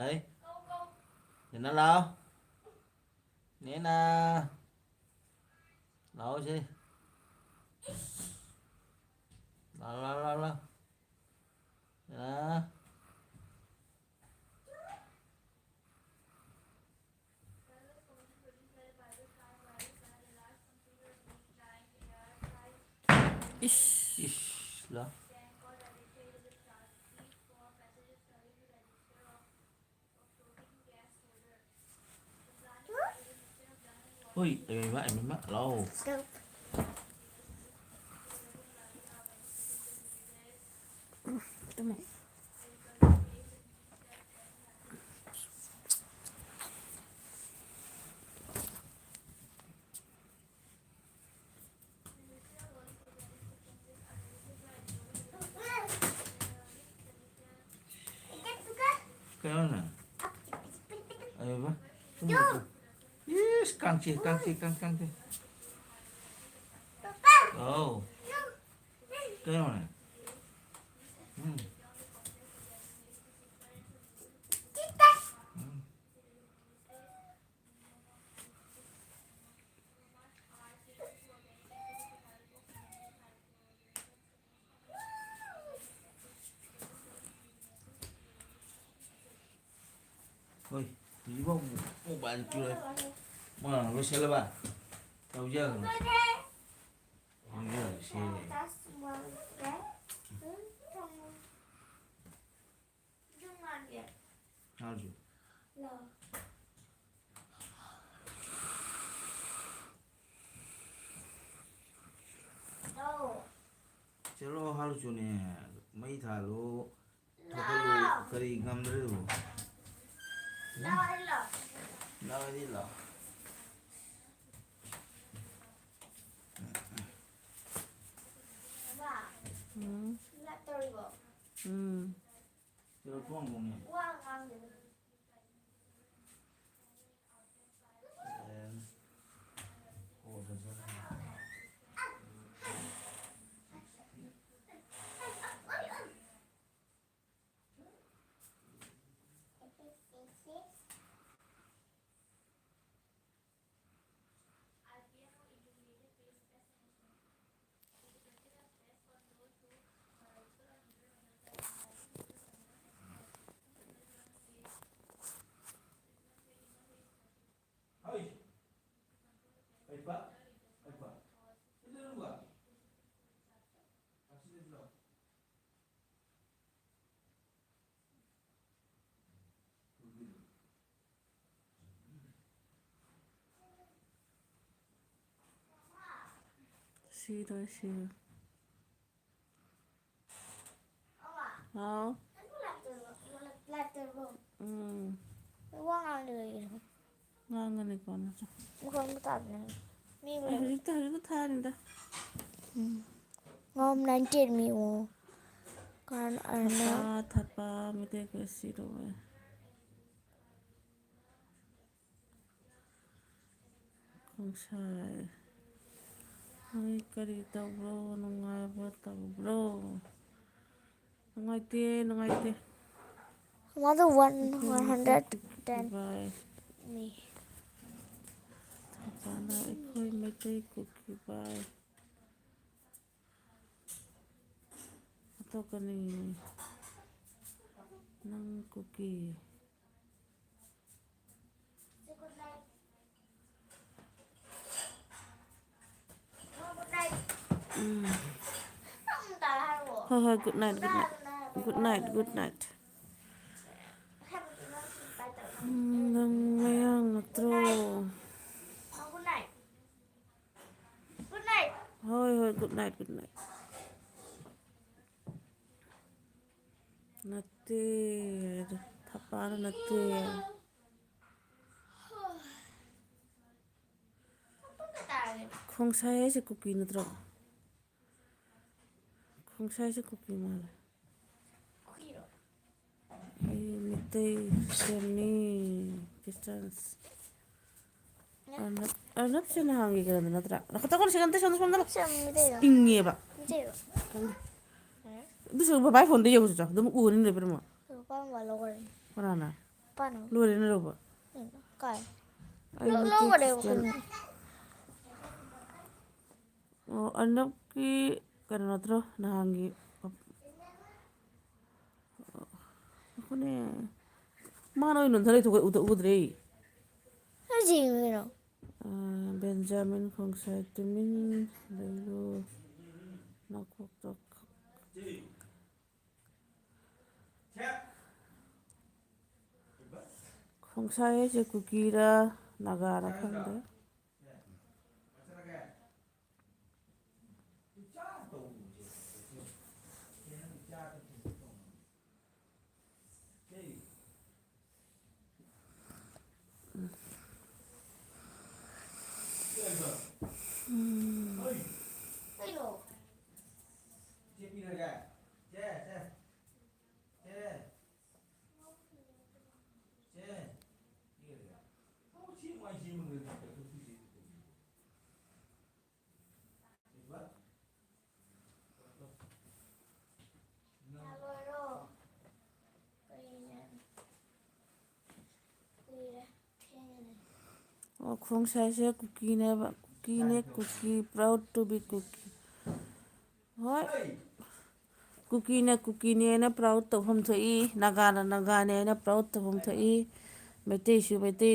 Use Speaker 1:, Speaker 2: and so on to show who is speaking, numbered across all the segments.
Speaker 1: đấy thì nó lâu nè na lâu chứ lâu đó
Speaker 2: Ish.
Speaker 1: Ish, đó ui mày mắc lâu
Speaker 2: Tama.
Speaker 1: cái đó nè ba yes căng chi oh cái đó nè ừ. Ôi, đi vào một bạn chưa mà nó sẽ là bạn đâu giờ không giờ sẽ sao chứ sẽ lo halu chu nè mấy thà lo thôi cái gì ngâm đấy rồi đâu đi lọ cho con cùng nè
Speaker 2: 싫어. Không.
Speaker 3: Uang ada
Speaker 2: Ngang này còn sao?
Speaker 3: bukan betul mi
Speaker 2: Hadi tharinda.
Speaker 3: ngom nanti mi kan anak
Speaker 2: Thapa mite ko siro. Không sai. Ay kari tawro nungai ba tawro. Nungai te.
Speaker 3: mother 110
Speaker 2: Bye.
Speaker 3: me
Speaker 2: Thapa ikhoy mite ko ki bye. Ato kani nang cookie. Thôi, good night. Nang mayang natro.
Speaker 3: good night
Speaker 2: Thôi, good night. Natir. Thapana natir. Không sai se cookie natro. Không sai se cookie mal. Mitay seni distance. Arnab siya nahangi ka na natra. Nakatawa na siya kanta siya na ingi ba? Itu sudah bapak phone dia usah. Demu kunin deh perma.
Speaker 3: con vào rồi
Speaker 2: Mana?
Speaker 3: Paano?
Speaker 2: Lure na ba?
Speaker 3: Kaya.
Speaker 2: Ay,
Speaker 3: Lo ba daw
Speaker 2: Christian.
Speaker 3: kun?
Speaker 2: Oh, anak ki kana na tro nahangi. Ako ne. Mano yun thari to udre.
Speaker 3: Ano mo?
Speaker 2: Benjamin Khongsai Tumin Lelo Nakok Khongsai je kukira nagara khande. Khongsai je cookie proud to be cookie. Hoi. Cookie ne proud to hom thoi naga ne proud to hom thoi. Mete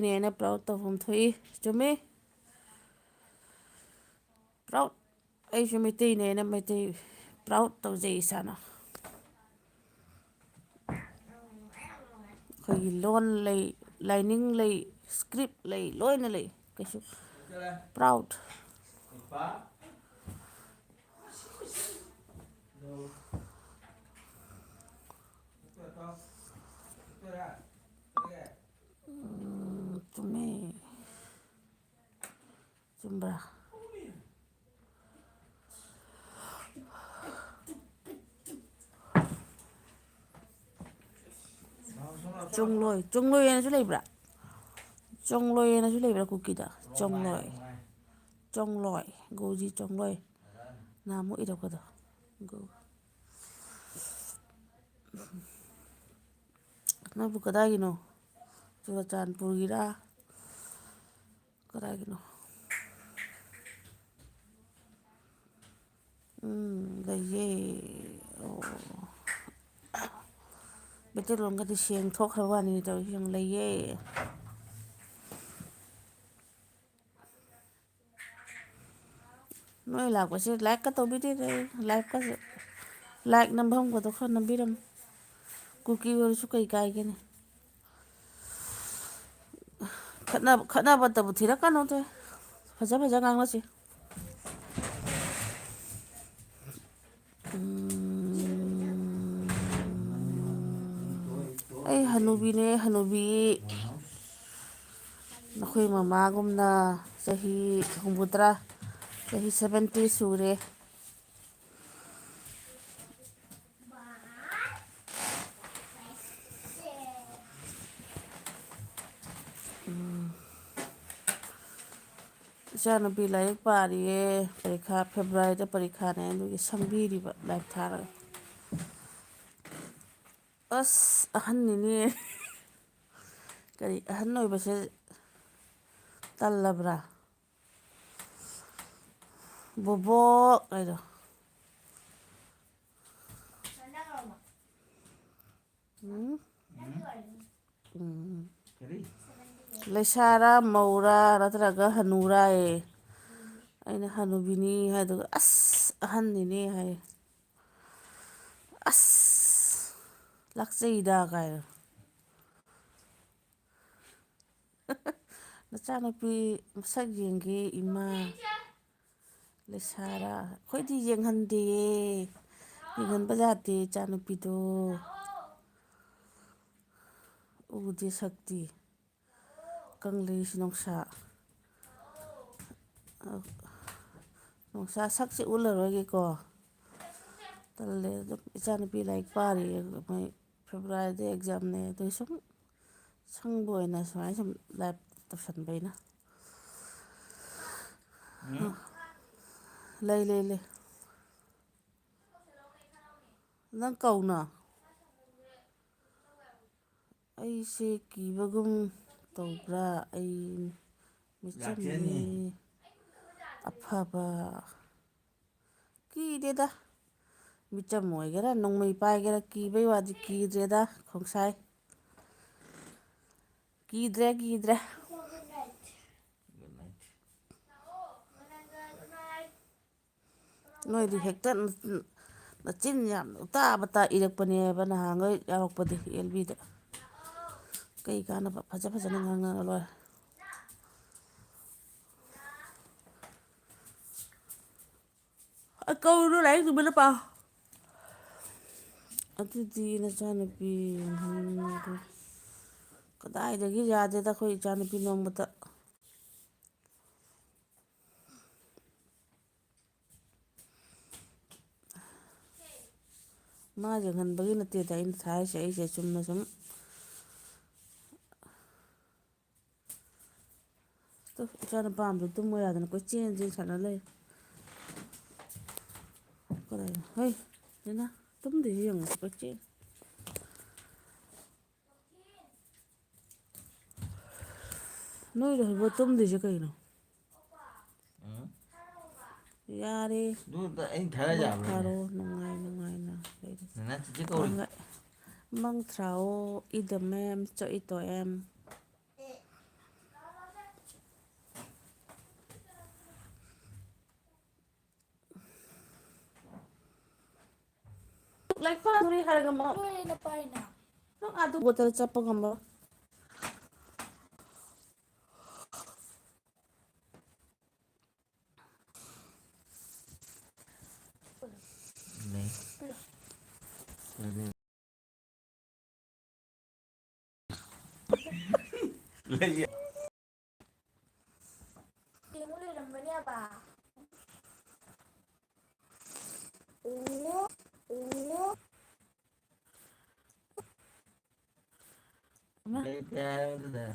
Speaker 2: ne proud to hom thoi. Chumi. Proud. Ai chu mete proud to je sana. Khoi lon lei lining lei script lei loina lei kasu proud. Chumi. Chumbra. Chung loi na chu leibra. Chung loi na chu leibra cookie da. Chung loi. Goji chung loi. Na mo ida ko da. Go. Na bu kada gino. Churachandpur gira. Kada gino. Ye. Oh. Betul long ka di siang thok hawani to yung laye. Nói là của chị like cái tôi biết đi đây like cái like năm không của tôi không năm biết đâu cookie rồi số cây cái này khát na bắt đầu thì ra cái nó thôi phải ngang nó chị ấy Hanubi nó khui mama gom na sahi humbutra sahi 70 sure Sana bi lai pari e parikha February da parikha ne du sambi ri ba lai thara as ahan ni kari ahan noi ba se tallabra bobo ai do Lesara maura ratraga hanura e aina hanubini hai do as ahan ni hai as lakseida kai Nachanupi masak yengge ima Lesara khoi di yenghande yenghan bajate chanupi do ude sakti kangle sinongsa nongsa sakse ularoi ko talle chanupi like pari mai February de exam ne to sang boy na sai sam lab tập san bai na lay nang cầu na ꯑꯩꯁꯦ ꯀꯤꯕꯒꯨꯝ ꯇꯧꯕ꯭ꯔꯥ ꯑꯩ ꯃꯤꯆꯝꯅꯤ ꯑꯐꯕ ꯀꯤꯗꯦꯗ ꯃꯤꯆꯝ ꯑꯣꯏꯒꯦꯔꯥ ꯅꯣꯡꯃꯩ ꯄꯥꯏꯒꯦꯔꯥ ꯀꯤꯕꯩ ꯋꯥꯗꯤ ꯀꯤꯗ꯭ꯔꯦꯗ ꯈꯣꯡꯁꯥꯏ ꯀꯤꯗ꯭ꯔꯦ ꯀꯤꯗ꯭ꯔꯦ ꯅꯣꯏꯗꯤ ꯍꯦꯛꯇ ꯅꯆꯤꯟ ꯌꯥꯝ ꯇꯥꯕ ꯏꯔꯛꯄꯅꯦꯕ ꯅꯍꯥꯟꯈꯩ ꯌꯥꯎꯔꯛꯄꯗꯤ ꯑꯦꯜꯕꯤꯗ ꯀꯩ ꯀꯥꯟꯅꯕ ꯐꯖꯅ ꯉꯥꯡꯅꯔ ꯂꯣꯏꯔꯦ ꯀꯧꯔꯨꯅꯨ ꯂꯥꯏꯔꯤꯛ ꯇꯨꯃꯤꯟꯅ ꯄꯥꯎ ꯑꯗꯨꯗꯤ ꯅꯆꯥꯅꯨꯄꯤ ꯀꯗꯥꯏꯗꯒꯤ ꯌꯥꯗꯦꯗ ꯑꯩꯈꯣꯏ ꯏꯆꯥꯅꯨꯄꯤ ꯅꯣꯡꯃꯇ ꯃꯥ ꯌꯦꯡꯍꯟꯕꯒꯤ ꯅꯠꯇꯦꯗ ꯑꯩꯅ ꯊꯥꯔꯤꯁꯦ ꯑꯩꯁꯦ ꯆꯨꯝꯅ ꯁꯨꯝ ꯏꯆꯥꯅꯨꯄꯥ ꯑꯃꯁꯨ ꯇꯨꯝꯃꯨ ꯌꯥꯗꯅ ꯀꯣꯏꯆꯦꯟ ꯁꯥꯟꯅ ꯂꯩ ꯀꯗꯥꯏꯅꯣ ꯍꯩ ꯅꯦꯅꯥ ꯇꯨꯝꯗꯣꯏꯁꯤ ꯌꯦꯡꯉꯨ ꯀꯣꯏꯆꯦꯟ ꯅꯣꯏꯗ ꯍꯧꯖꯤꯛꯐꯥꯎ ꯇꯨꯝꯗ꯭ꯔꯤꯁꯦ ꯀꯩꯅꯣ ꯌꯥꯔꯦ
Speaker 1: ꯑꯗꯨꯗ ꯑꯩꯅ ꯊꯥꯔ
Speaker 2: ꯃꯪ
Speaker 1: ꯌꯥꯕ꯭ꯔꯥꯅꯦ
Speaker 2: ꯐꯥꯔꯣ ꯅꯨꯡꯉꯥꯏꯅ ꯂꯩꯔꯣ
Speaker 1: ꯅꯅꯥ ꯆꯤꯆꯦ ꯀꯧꯔꯤ
Speaker 2: ꯃꯪ ꯊ꯭ꯔꯥꯑꯣ ꯏꯗꯃꯦꯝ ꯆꯣ ꯏꯇꯣꯑꯦꯝ ꯂꯥꯏꯔꯤꯛ ꯄꯥꯗꯣꯔꯤ ꯍꯥꯏꯔꯒ
Speaker 3: ꯂꯣꯏꯔꯦꯅ ꯄꯥꯏꯅ
Speaker 2: ꯅꯪ ꯑꯗꯨ ꯕꯣꯇꯜ ꯆꯠꯄ ꯉꯝꯃꯔꯣꯏ
Speaker 1: ꯂꯩ ꯂꯩ
Speaker 3: ꯌꯦꯡꯉꯨ ꯂꯩꯔꯝꯒꯅꯦꯕ ꯎ
Speaker 2: ꯑꯃ
Speaker 1: ꯂꯩꯇꯦ ꯍꯥꯏꯕꯗꯨꯗ